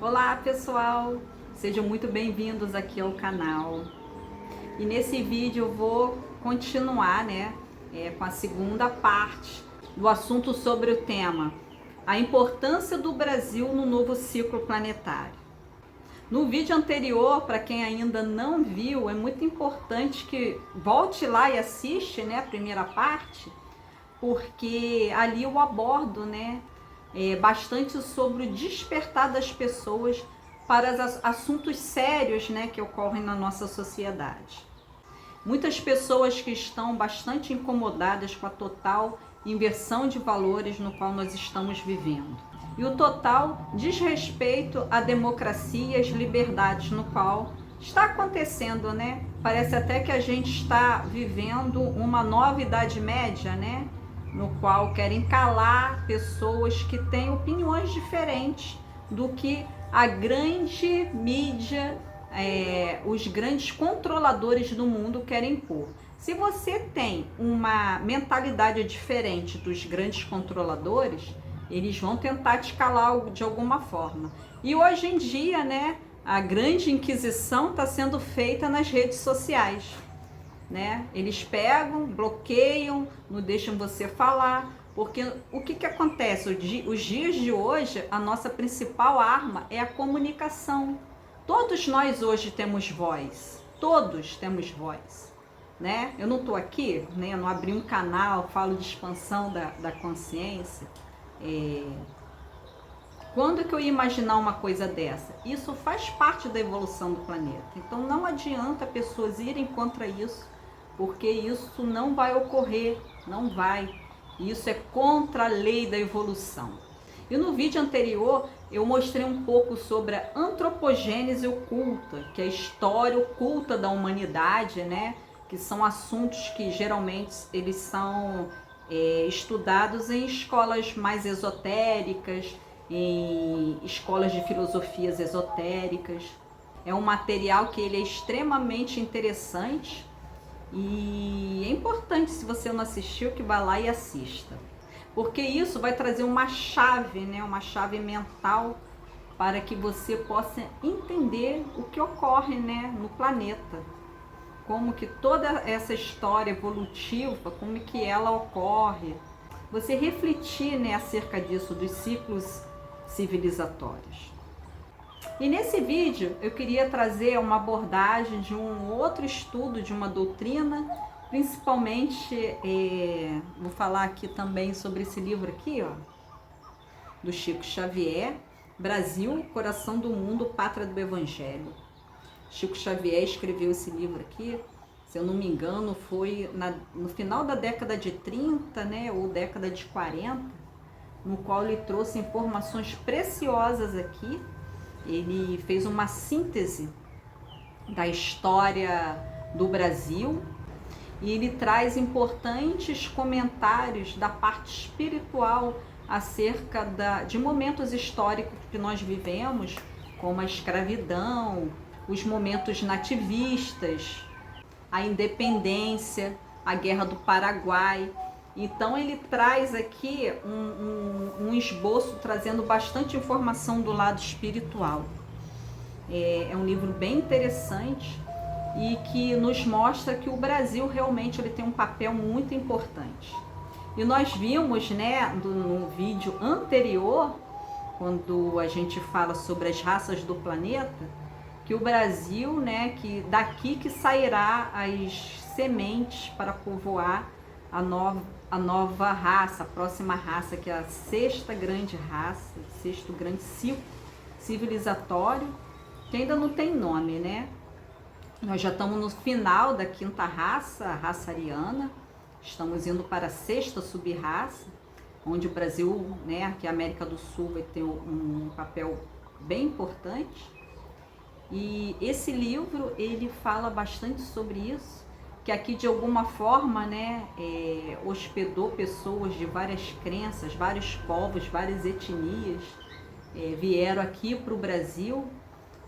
Olá pessoal, sejam muito bem-vindos aqui ao canal. E nesse vídeo eu vou continuar, com a segunda parte do assunto sobre o tema a importância do Brasil no novo ciclo planetário. No vídeo anterior, para quem ainda não viu, é muito importante que volte lá e assiste, a primeira parte, porque ali eu abordo, bastante sobre o despertar das pessoas para assuntos sérios, que ocorrem na nossa sociedade. Muitas pessoas que estão bastante incomodadas com a total inversão de valores no qual nós estamos vivendo. E o total desrespeito à democracia e às liberdades no qual está acontecendo, Parece até que a gente está vivendo uma nova Idade Média, no qual querem calar pessoas que têm opiniões diferentes do que a grande mídia, os grandes controladores do mundo querem impor. Se você tem uma mentalidade diferente dos grandes controladores, eles vão tentar te calar de alguma forma. E hoje em dia, a grande inquisição está sendo feita nas redes sociais. Eles pegam, bloqueiam, não deixam você falar, porque o que acontece? Os dias de hoje, a nossa principal arma é a comunicação. Todos nós hoje temos voz, todos temos voz, Eu não estou aqui, eu não abri um canal, falo de expansão da consciência. Quando que eu ia imaginar uma coisa dessa? Isso faz parte da evolução do planeta. Então não adianta pessoas irem contra isso, porque isso não vai ocorrer, não vai. Isso é contra a lei da evolução. E no vídeo anterior eu mostrei um pouco sobre a antropogênese oculta, que é a história oculta da humanidade, que são assuntos que geralmente eles são estudados em escolas mais esotéricas, em escolas de filosofias esotéricas. É um material que ele é extremamente interessante e é importante, se você não assistiu, que vá lá e assista. Porque isso vai trazer uma chave, uma chave mental para que você possa entender o que ocorre, no planeta. Como que toda essa história evolutiva, como que ela ocorre. Você refletir, acerca disso, dos ciclos civilizatórios. E nesse vídeo eu queria trazer uma abordagem de um outro estudo de uma doutrina, principalmente, vou falar aqui também sobre esse livro aqui, do Chico Xavier, Brasil, Coração do Mundo, Pátria do Evangelho. Chico Xavier escreveu esse livro aqui, se eu não me engano, foi no final da década de 30, ou década de 40, no qual ele trouxe informações preciosas aqui. Ele fez uma síntese da história do Brasil e ele traz importantes comentários da parte espiritual acerca de momentos históricos que nós vivemos, como a escravidão, os momentos nativistas, a independência, a Guerra do Paraguai. Então ele traz aqui um esboço trazendo bastante informação do lado espiritual. É um livro bem interessante e que nos mostra que o Brasil realmente ele tem um papel muito importante. E nós vimos, no vídeo anterior, quando a gente fala sobre as raças do planeta, que o Brasil, que daqui que sairá as sementes para povoar a nova raça, a próxima raça, que é a sexta grande raça, sexto grande ciclo civilizatório, que ainda não tem nome, Nós já estamos no final da quinta raça, a raça ariana, estamos indo para a sexta sub-raça, onde o Brasil, que a América do Sul vai ter um papel bem importante. E esse livro, ele fala bastante sobre isso, que aqui de alguma forma, hospedou pessoas de várias crenças, vários povos, várias etnias, vieram aqui para o Brasil.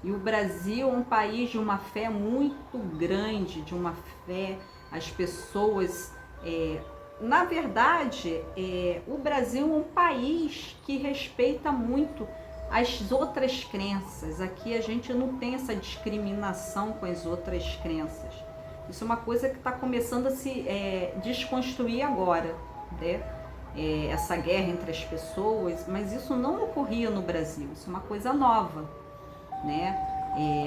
E o Brasil é um país de uma fé muito grande, de uma fé, as pessoas, na verdade, o Brasil é um país que respeita muito as outras crenças. Aqui a gente não tem essa discriminação com as outras crenças. Isso é uma coisa que está começando a se desconstruir agora, né? Essa guerra entre as pessoas, mas isso não ocorria no Brasil, isso é uma coisa nova, né?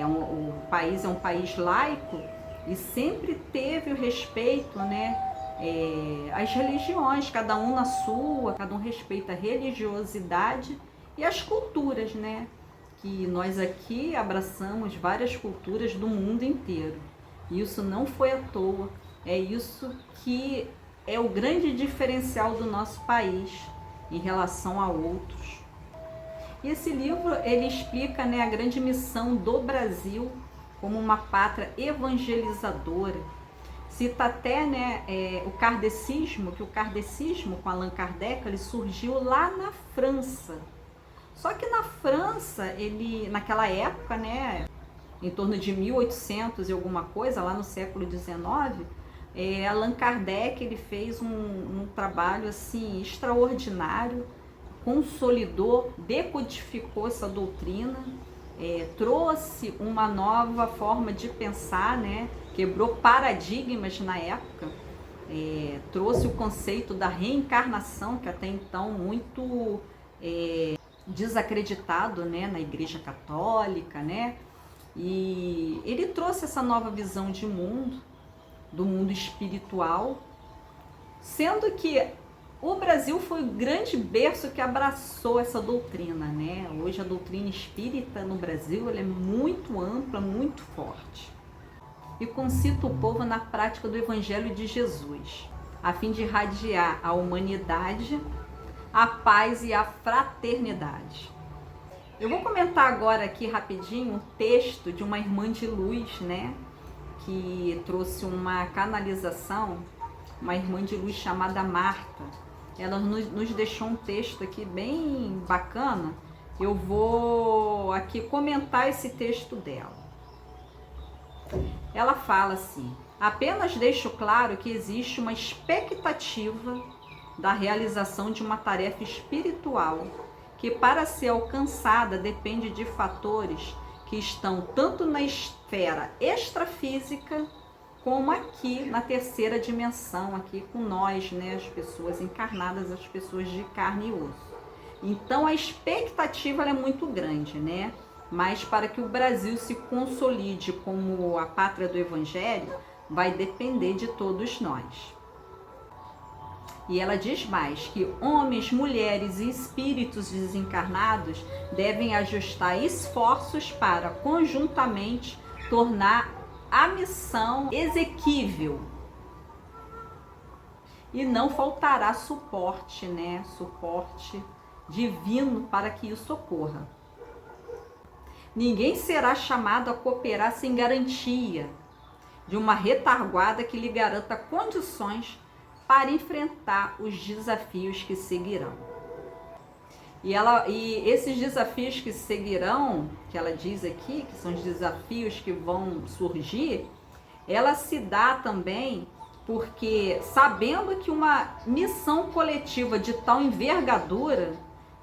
O país é um país laico e sempre teve o respeito, né? As religiões, cada um na sua, cada um respeita a religiosidade e as culturas, né? Que nós aqui abraçamos várias culturas do mundo inteiro. Isso não foi à toa, é isso que é o grande diferencial do nosso país em relação a outros. E esse livro, ele explica, né, a grande missão do Brasil como uma pátria evangelizadora. Cita até, né, o kardecismo, que o kardecismo com Allan Kardec, ele surgiu lá na França. Só que na França, ele, naquela época, né, em torno de 1800 e alguma coisa, lá no século XIX, Allan Kardec, ele fez um trabalho assim extraordinário, consolidou, decodificou essa doutrina, trouxe uma nova forma de pensar, né? Quebrou paradigmas na época, trouxe o conceito da reencarnação, que até então muito desacreditado, né, na Igreja Católica, né? E ele trouxe essa nova visão de mundo, do mundo espiritual, sendo que o Brasil foi o grande berço que abraçou essa doutrina, né? Hoje a doutrina espírita no Brasil, ela é muito ampla, muito forte. E concita o povo na prática do Evangelho de Jesus, a fim de irradiar a humanidade, a paz e a fraternidade. Eu vou comentar agora aqui rapidinho um texto de uma irmã de luz, né? Que trouxe uma canalização, uma irmã de luz chamada Marta. Ela nos deixou um texto aqui bem bacana. Eu vou aqui comentar esse texto dela. Ela fala assim: apenas deixo claro que existe uma expectativa da realização de uma tarefa espiritual que, para ser alcançada, depende de fatores que estão tanto na esfera extrafísica como aqui na terceira dimensão, aqui com nós, né, as pessoas encarnadas, as pessoas de carne e osso. Então a expectativa ela é muito grande, né? Mas para que o Brasil se consolide como a pátria do Evangelho, vai depender de todos nós. E ela diz mais que homens, mulheres e espíritos desencarnados devem ajustar esforços para conjuntamente tornar a missão exequível. E não faltará suporte, né? Suporte divino para que isso ocorra. Ninguém será chamado a cooperar sem garantia de uma retaguarda que lhe garanta condições para enfrentar os desafios que seguirão. E esses desafios que seguirão, que ela diz aqui, que são os desafios que vão surgir, ela se dá também porque, sabendo que uma missão coletiva de tal envergadura,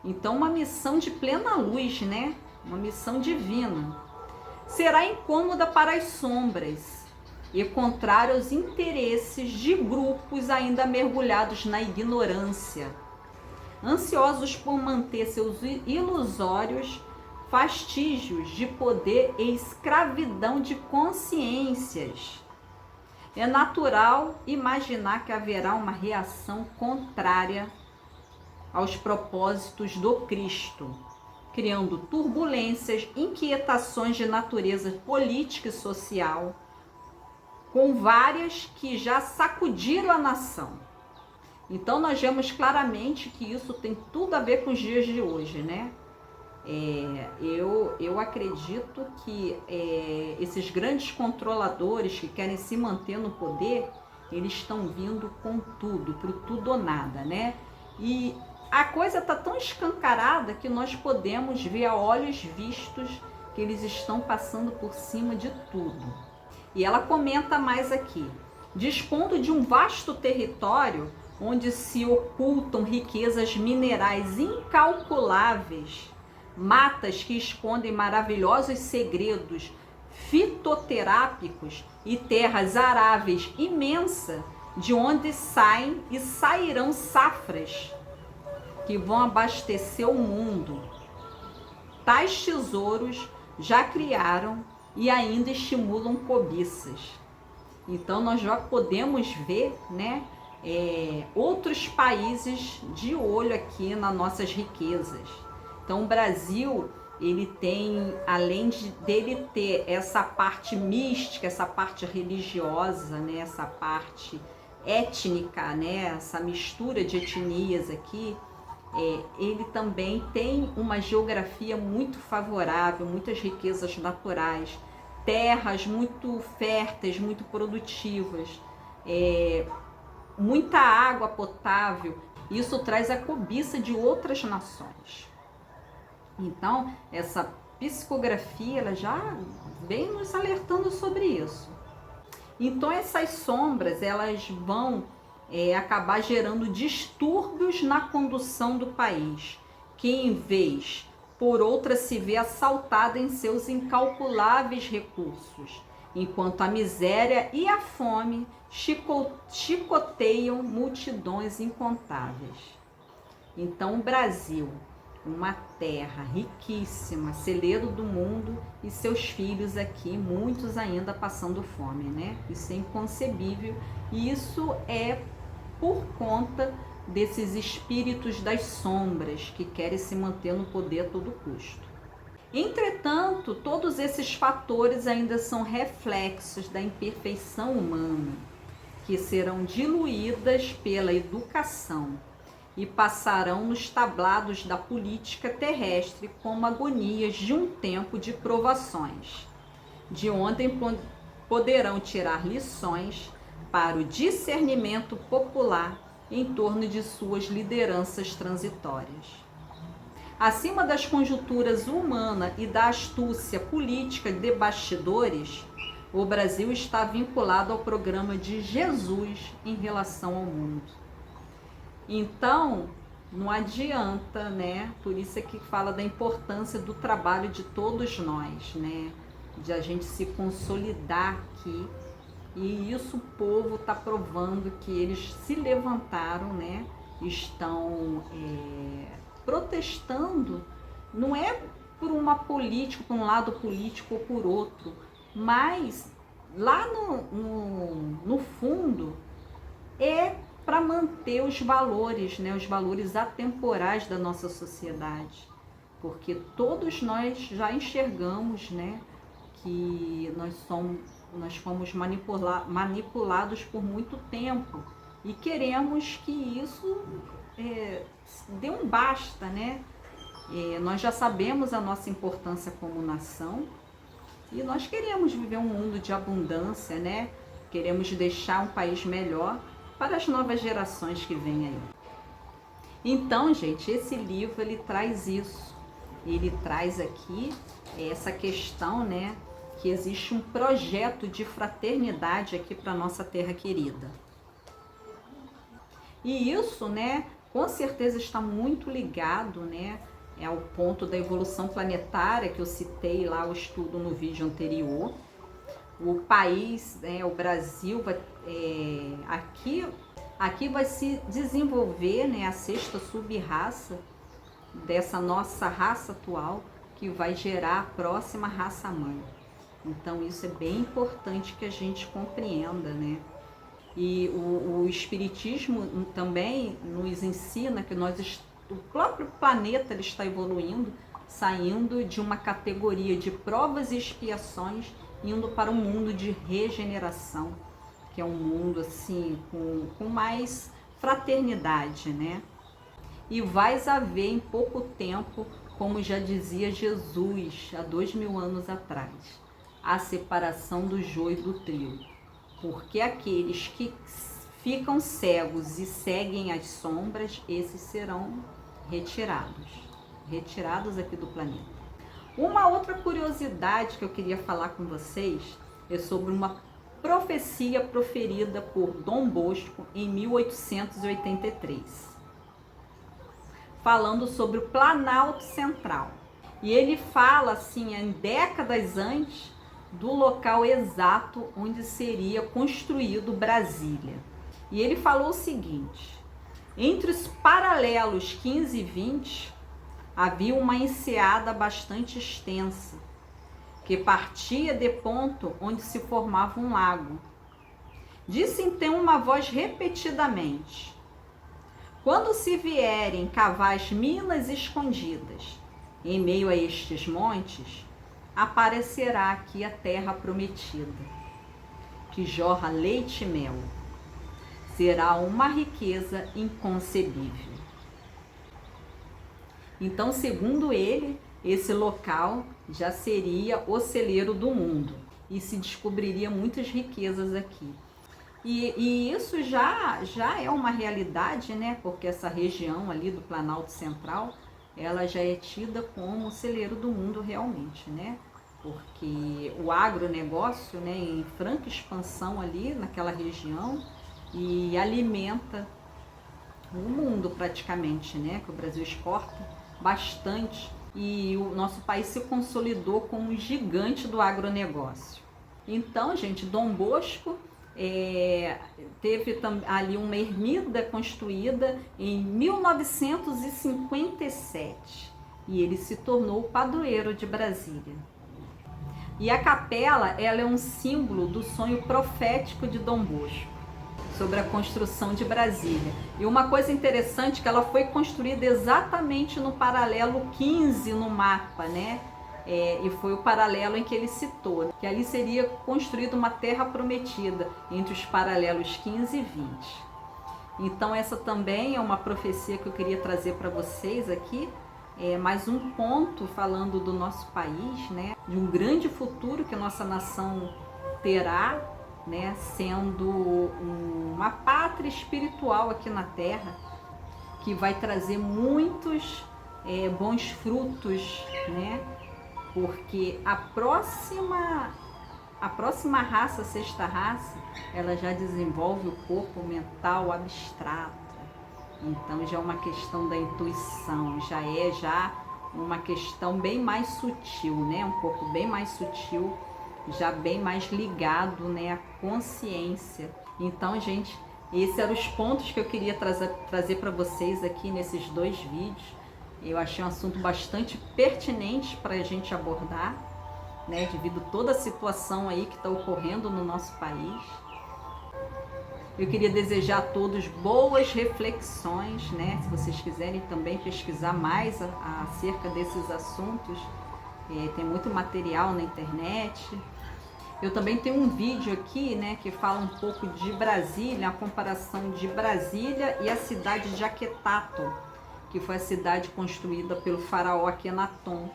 então uma missão de plena luz, né? Uma missão divina, será incômoda para as sombras e contrário aos interesses de grupos ainda mergulhados na ignorância, ansiosos por manter seus ilusórios fastígios de poder e escravidão de consciências. É natural imaginar que haverá uma reação contrária aos propósitos do Cristo, criando turbulências, inquietações de natureza política e social, com várias que já sacudiram a nação. Então nós vemos claramente que isso tem tudo a ver com os dias de hoje, né? Eu acredito que esses grandes controladores que querem se manter no poder, eles estão vindo com tudo, pro tudo ou nada, né? E a coisa está tão escancarada que nós podemos ver a olhos vistos que eles estão passando por cima de tudo. E ela comenta mais aqui: dispondo de um vasto território onde se ocultam riquezas minerais incalculáveis, matas que escondem maravilhosos segredos fitoterápicos e terras aráveis imensas, de onde saem e sairão safras que vão abastecer o mundo. Tais tesouros já criaram e ainda estimulam cobiças. Então nós já podemos ver, né, outros países de olho aqui nas nossas riquezas. Então o Brasil, ele tem, além dele ter essa parte mística, essa parte religiosa, né, essa parte étnica, né, essa mistura de etnias aqui, ele também tem uma geografia muito favorável, muitas riquezas naturais, terras muito férteis, muito produtivas, muita água potável. Isso traz a cobiça de outras nações. Então, essa psicografia, ela já vem nos alertando sobre isso. Então, essas sombras, elas vão acabar gerando distúrbios na condução do país, que em vez por outra se vê assaltada em seus incalculáveis recursos, enquanto a miséria e a fome chicoteiam multidões incontáveis. Então o Brasil, uma terra riquíssima, celeiro do mundo, e seus filhos aqui, muitos ainda passando fome, né? Isso é inconcebível, e isso é por conta desses espíritos das sombras que querem se manter no poder a todo custo. Entretanto, todos esses fatores ainda são reflexos da imperfeição humana, que serão diluídas pela educação e passarão nos tablados da política terrestre como agonias de um tempo de provações, de onde poderão tirar lições para o discernimento popular em torno de suas lideranças transitórias. Acima das conjunturas humanas e da astúcia política de bastidores, o Brasil está vinculado ao programa de Jesus em relação ao mundo. Então, não adianta, né? Por isso é que fala da importância do trabalho de todos nós, né? De a gente se consolidar aqui. E isso o povo está provando que eles se levantaram, né? Estão protestando, não é por uma política, por um lado político ou por outro, mas lá no fundo é para manter os valores, né? Os valores atemporais da nossa sociedade, porque todos nós já enxergamos, né? Que nós fomos manipulados por muito tempo e queremos que isso dê um basta, né? Nós já sabemos a nossa importância como nação e nós queremos viver um mundo de abundância, né? Queremos deixar um país melhor para as novas gerações que vêm aí. Então, gente, esse livro ele traz isso. Ele traz aqui essa questão, né? Que existe um projeto de fraternidade aqui para nossa terra querida. E isso, né, com certeza está muito ligado, né, ao ponto da evolução planetária que eu citei lá o estudo no vídeo anterior. O país, o Brasil, aqui vai se desenvolver, né, a sexta sub-raça dessa nossa raça atual, que vai gerar a próxima raça-mãe. Então isso é bem importante que a gente compreenda, né? E o Espiritismo também nos ensina que o próprio planeta ele está evoluindo, saindo de uma categoria de provas e expiações, indo para um mundo de regeneração, que é um mundo assim com mais fraternidade, né? E vais haver em pouco tempo, como já dizia Jesus há 2000 anos atrás, a separação do joio do trigo, porque aqueles que ficam cegos e seguem as sombras, esses serão retirados aqui do planeta. Uma outra curiosidade que eu queria falar com vocês é sobre uma profecia proferida por Dom Bosco em 1883, falando sobre o Planalto Central. E ele fala assim, em décadas antes, do local exato onde seria construído Brasília. E ele falou o seguinte: entre os paralelos 15 e 20, havia uma enseada bastante extensa, que partia de ponto onde se formava um lago. Disse então uma voz repetidamente: quando se vierem cavar as minas escondidas em meio a estes montes, aparecerá aqui a terra prometida, que jorra leite e mel. Será uma riqueza inconcebível. Então, segundo ele, esse local já seria o celeiro do mundo e se descobriria muitas riquezas aqui. E isso já é uma realidade, né? Porque essa região ali do Planalto Central, ela já é tida como o celeiro do mundo realmente, né? Porque o agronegócio, né, em franca expansão ali naquela região e alimenta o mundo praticamente, né? Que o Brasil exporta bastante e o nosso país se consolidou como um gigante do agronegócio. Então, gente, Dom Bosco teve ali uma ermida construída em 1957 e ele se tornou o padroeiro de Brasília. E a capela, ela é um símbolo do sonho profético de Dom Bosco sobre a construção de Brasília. E uma coisa interessante é que ela foi construída exatamente no paralelo 15 no mapa, né? E foi o paralelo em que ele citou, que ali seria construída uma terra prometida entre os paralelos 15 e 20. Então essa também é uma profecia que eu queria trazer para vocês aqui, mais um ponto falando do nosso país, né? De um grande futuro que a nossa nação terá, né? Sendo uma pátria espiritual aqui na Terra, que vai trazer muitos bons frutos, né? Porque a próxima raça, a sexta raça, ela já desenvolve o corpo mental abstrato. Então já é uma questão da intuição, já uma questão bem mais sutil, né? Um corpo bem mais sutil, já bem mais ligado, né, à consciência. Então, gente, esses eram os pontos que eu queria trazer para vocês aqui nesses 2 vídeos. Eu achei um assunto bastante pertinente para a gente abordar, né, devido a toda a situação aí que está ocorrendo no nosso país. Eu queria desejar a todos boas reflexões, né? Se vocês quiserem também pesquisar mais acerca desses assuntos, tem muito material na internet. Eu também tenho um vídeo aqui, né, que fala um pouco de Brasília, a comparação de Brasília e a cidade de Aquetato, que foi a cidade construída pelo faraó Akenaton,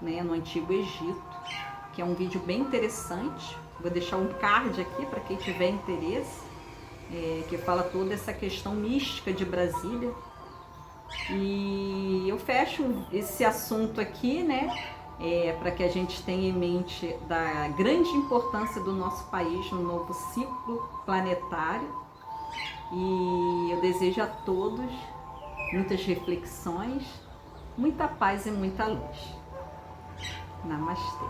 né, no Antigo Egito, que é um vídeo bem interessante. Vou deixar um card aqui para quem tiver interesse, que fala toda essa questão mística de Brasília. E eu fecho esse assunto aqui, né, para que a gente tenha em mente da grande importância do nosso país no novo ciclo planetário. E eu desejo a todos muitas reflexões, muita paz e muita luz. Namastê.